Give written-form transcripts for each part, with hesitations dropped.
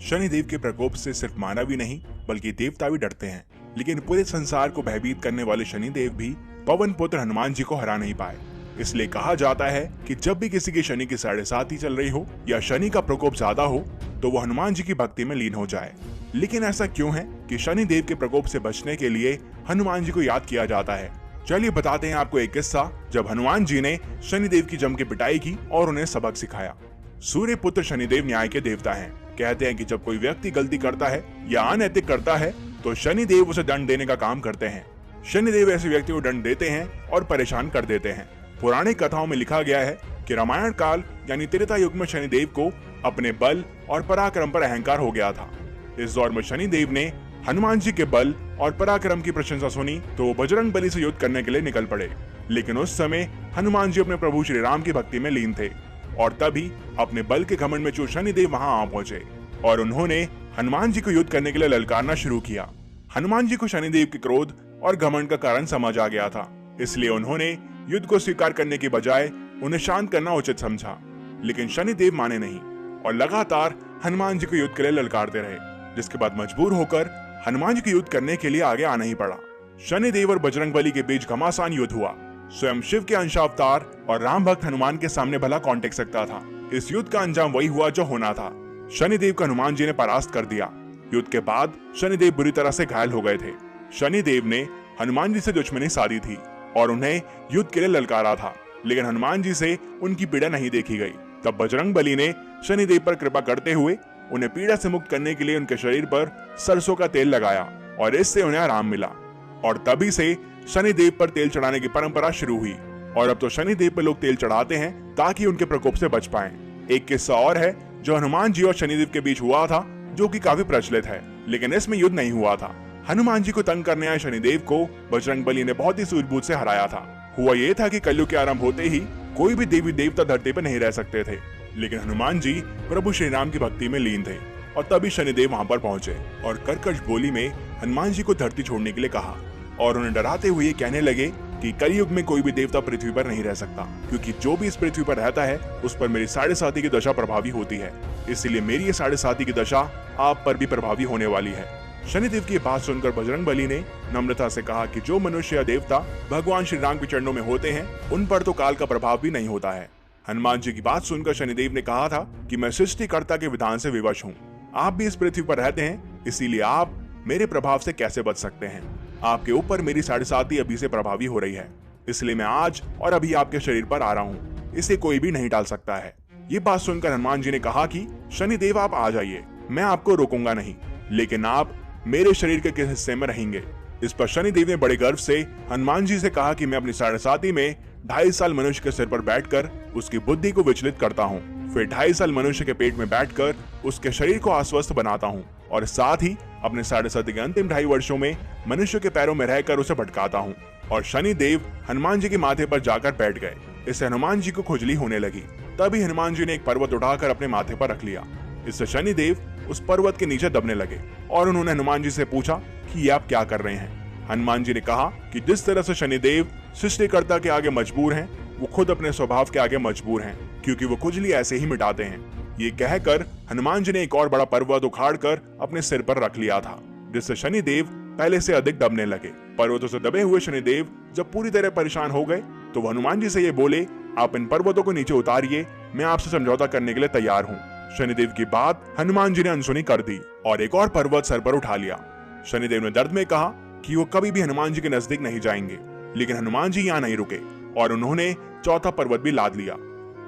शनिदेव के प्रकोप से सिर्फ मानव ही नहीं बल्कि देवता भी डरते हैं, लेकिन पूरे संसार को भयभीत करने वाले शनिदेव भी पवन पुत्र हनुमान जी को हरा नहीं पाए। इसलिए कहा जाता है कि जब भी किसी की शनि की 7.5 चल रही हो या शनि का प्रकोप ज्यादा हो तो वो हनुमान जी की भक्ति में लीन हो जाए। लेकिन ऐसा क्यों है कि शनिदेव के प्रकोप से बचने के लिए हनुमान जी को याद किया जाता है? चलिए बताते हैं आपको एक किस्सा जब हनुमान जी ने शनिदेव की जम के पिटाई की और उन्हें सबक सिखाया। सूर्य पुत्र शनिदेव न्याय के देवता हैं। कहते हैं कि जब कोई व्यक्ति गलती करता है या अनैतिक करता है तो शनिदेव उसे दंड देने का काम करते हैं। शनिदेव ऐसे व्यक्ति को दंड देते हैं और परेशान कर देते हैं। पुरानी कथाओं में लिखा गया है कि रामायण काल यानी त्रेता युग में शनिदेव को अपने बल और पराक्रम पर अहंकार हो गया था। इस दौर में शनिदेव ने हनुमान जी के बल और पराक्रम की प्रशंसा सुनी तो वो बजरंग बली से युद्ध करने के लिए निकल पड़े। लेकिन उस समय हनुमान जी अपने प्रभु श्री राम की भक्ति में लीन थे और तभी अपने बल के घमंड में चूर शनिदेव वहां आ पहुंचे और उन्होंने हनुमान जी को युद्ध करने के लिए ललकारना शुरू किया। हनुमान जी को शनिदेव के क्रोध और घमंड का कारण समझ आ गया था, इसलिए उन्होंने युद्ध को स्वीकार करने की बजाय उन्हें शांत करना उचित समझा। लेकिन शनिदेव माने नहीं और लगातार हनुमान जी को युद्ध के लिए ललकारते रहे, जिसके बाद मजबूर होकर हनुमान जी को युद्ध करने के लिए आगे आना ही पड़ा। शनिदेव और बजरंगबली के बीच घमासान युद्ध हुआ। स्वयं शिव के अंशावतार और राम भक्त हनुमान के सामने भला कौन टेक सकता था। इस युद्ध का अंजाम वही हुआ जो होना था। शनिदेव को हनुमान जी ने परास्त कर दिया। युद्ध के बाद शनिदेव बुरी तरह से घायल हो गए थे। शनिदेव ने हनुमान जी से दुश्मनी साधी थी और उन्हें युद्ध के लिए ललकारा था, लेकिन हनुमान जी से उनकी पीड़ा नहीं देखी गई। तब बजरंगबली ने शनिदेव पर कृपा करते हुए उन्हें पीड़ा से मुक्त करने के लिए उनके शरीर पर सरसों का तेल लगाया और इससे उन्हें आराम मिला। और तभी से शनिदेव पर तेल चढ़ाने की परंपरा शुरू हुई और अब तो शनिदेव पर लोग तेल चढ़ाते हैं ताकि उनके प्रकोप से बच पाएं। एक किस्सा और है जो हनुमान जी और शनिदेव के बीच हुआ था, जो कि काफी प्रचलित है, लेकिन इसमें युद्ध नहीं हुआ था। हनुमान जी को तंग करने आए शनिदेव को बजरंगबली ने बहुत ही सूझबूझ से हराया था। हुआ ये था कि कलयुग के आरंभ होते ही कोई भी देवी देवता धरती पर नहीं रह सकते थे, लेकिन हनुमान जी प्रभु श्री राम की भक्ति में लीन थे और तभी शनिदेव वहां पर पहुंचे और कर्कश बोली में हनुमान जी को धरती छोड़ने के लिए कहा और उन्हें डराते हुए कहने लगे कि कलयुग में कोई भी देवता पृथ्वी पर नहीं रह सकता, क्योंकि जो भी इस पृथ्वी पर रहता है उस पर मेरी 7.5 की दशा प्रभावी होती है। इसलिए मेरी ये 7.5 की दशा आप पर भी प्रभावी होने वाली है। शनिदेव की बात सुनकर बजरंगबली ने नम्रता से कहा कि जो मनुष्य या देवता भगवान श्री राम के चरणों में होते हैं उन पर तो काल का प्रभाव भी नहीं होता है। हनुमान जी की बात सुनकर शनिदेव ने कहा था कि मैं सृष्टिकर्ता के विधान से विवश हूँ। आप भी इस पृथ्वी पर रहते हैं, इसीलिए आप मेरे प्रभाव से कैसे बच सकते हैं। आपके ऊपर मेरी 7.5 अभी से प्रभावी हो रही है, इसलिए मैं आज और अभी आपके शरीर पर आ रहा हूँ। इसे कोई भी नहीं टाल सकता है। ये बात सुनकर हनुमान जी ने कहा कि शनिदेव आप आ जाइए, मैं आपको रोकूंगा नहीं, लेकिन आप मेरे शरीर के किस हिस्से में रहेंगे। इस पर शनिदेव ने बड़े गर्व से हनुमान जी से कहा कि मैं अपनी 7.5 में 2.5 साल मनुष्य के सिर पर बैठकर उसकी बुद्धि को विचलित करता हूँ, फिर 2.5 साल मनुष्य के पेट में बैठकर उसके शरीर को अस्वस्थ बनाता हूँ और साथ ही अपने 7.5 के अंतिम 2.5 वर्षों में मनुष्य के पैरों में रहकर उसे भटकाता हूँ। और शनिदेव हनुमान जी के माथे पर जाकर बैठ गए। इससे हनुमान जी को खुजली होने लगी। तभी हनुमान जी ने एक पर्वत उठाकर अपने माथे पर रख लिया। इससे शनिदेव उस पर्वत के नीचे दबने लगे और उन्होंने हनुमान जी से पूछा कि ये आप क्या कर रहे हैं। हनुमान जी ने कहा कि जिस तरह से शनिदेव सृष्टिकर्ता के आगे मजबूर हैं, वो खुद अपने स्वभाव के आगे मजबूर हैं, क्योंकि वो खुजली ऐसे ही मिटाते हैं। ये कहकर हनुमान जी ने एक और बड़ा पर्वत उखाड़कर अपने सिर पर रख लिया था, जिससे शनिदेव पहले से अधिक दबने लगे। पर्वतों से दबे हुए शनिदेव जब पूरी तरह परेशान हो गए तो वो हनुमान जी से ये बोले, आप इन पर्वतों को नीचे उतारिए, मैं आपसे समझौता करने के लिए तैयार हूँ। शनिदेव की बात हनुमान जी ने अनसुनी कर दी और एक और पर्वत सर पर उठा लिया। शनिदेव ने दर्द में कहा कि वो कभी भी हनुमान जी के नजदीक नहीं जाएंगे, लेकिन हनुमान जी यहाँ नहीं रुके और उन्होंने चौथा पर्वत भी लाद लिया।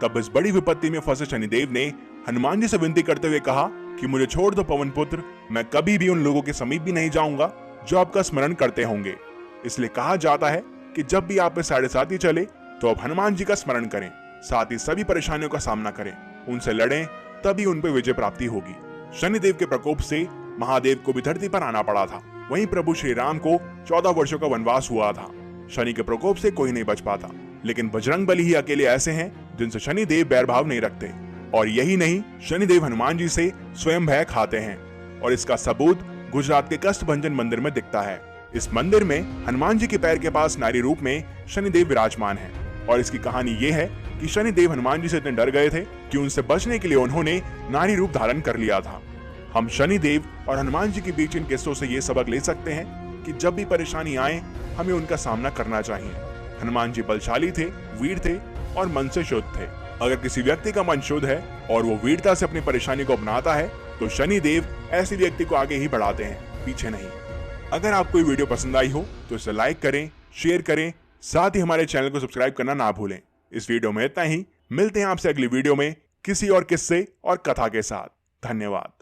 तब इस बड़ी विपत्ति में फंसे शनिदेव ने हनुमान जी से विनती करते हुए कहा कि मुझे छोड़ दो पवन पुत्र, मैं कभी भी उन लोगों के समीप भी नहीं जाऊंगा जो आपका स्मरण करते होंगे। इसलिए कहा जाता है कि जब भी आप में 7.5 चले तो आप हनुमान जी का स्मरण करें, साथ ही सभी परेशानियों का सामना करें, उनसे लड़ें, तभी उन पर विजय प्राप्ति होगी। शनिदेव के प्रकोप से महादेव को भी धरती पर आना पड़ा था। वहीं प्रभु श्री राम को 14 वर्षों का वनवास हुआ था। शनि के प्रकोप से कोई नहीं बच पाता, लेकिन बजरंगबली ही अकेले ऐसे हैं जिनसे शनिदेव बैरभाव नहीं रखते। और यही नहीं, शनिदेव हनुमान जी से स्वयं भय खाते हैं और इसका सबूत गुजरात के कष्टभंजन मंदिर में दिखता है। इस मंदिर में हनुमान जी के पैर के पास नारी रूप में शनिदेव विराजमान है और इसकी कहानी ये है कि शनिदेव हनुमान जी से इतने डर गए थे कि उनसे बचने के लिए उन्होंने नारी रूप धारण कर लिया था। हम शनि देव और हनुमान जी के बीच इन किस्सों से ये सबक ले सकते हैं कि जब भी परेशानी आए हमें उनका सामना करना चाहिए। हनुमान जी बलशाली थे, वीर थे और मन से शुद्ध थे। अगर किसी व्यक्ति का मन शुद्ध है और वो वीरता से अपनी परेशानी को अपनाता है तो शनि देव ऐसे व्यक्ति को आगे ही बढ़ाते हैं, पीछे नहीं। अगर आपको ये वीडियो पसंद आई हो तो इसे लाइक करें, शेयर करें, साथ ही हमारे चैनल को सब्सक्राइब करना ना भूलें। इस वीडियो में इतना ही। मिलते हैं आपसे अगली वीडियो में किसी और किस्से और कथा के साथ। धन्यवाद।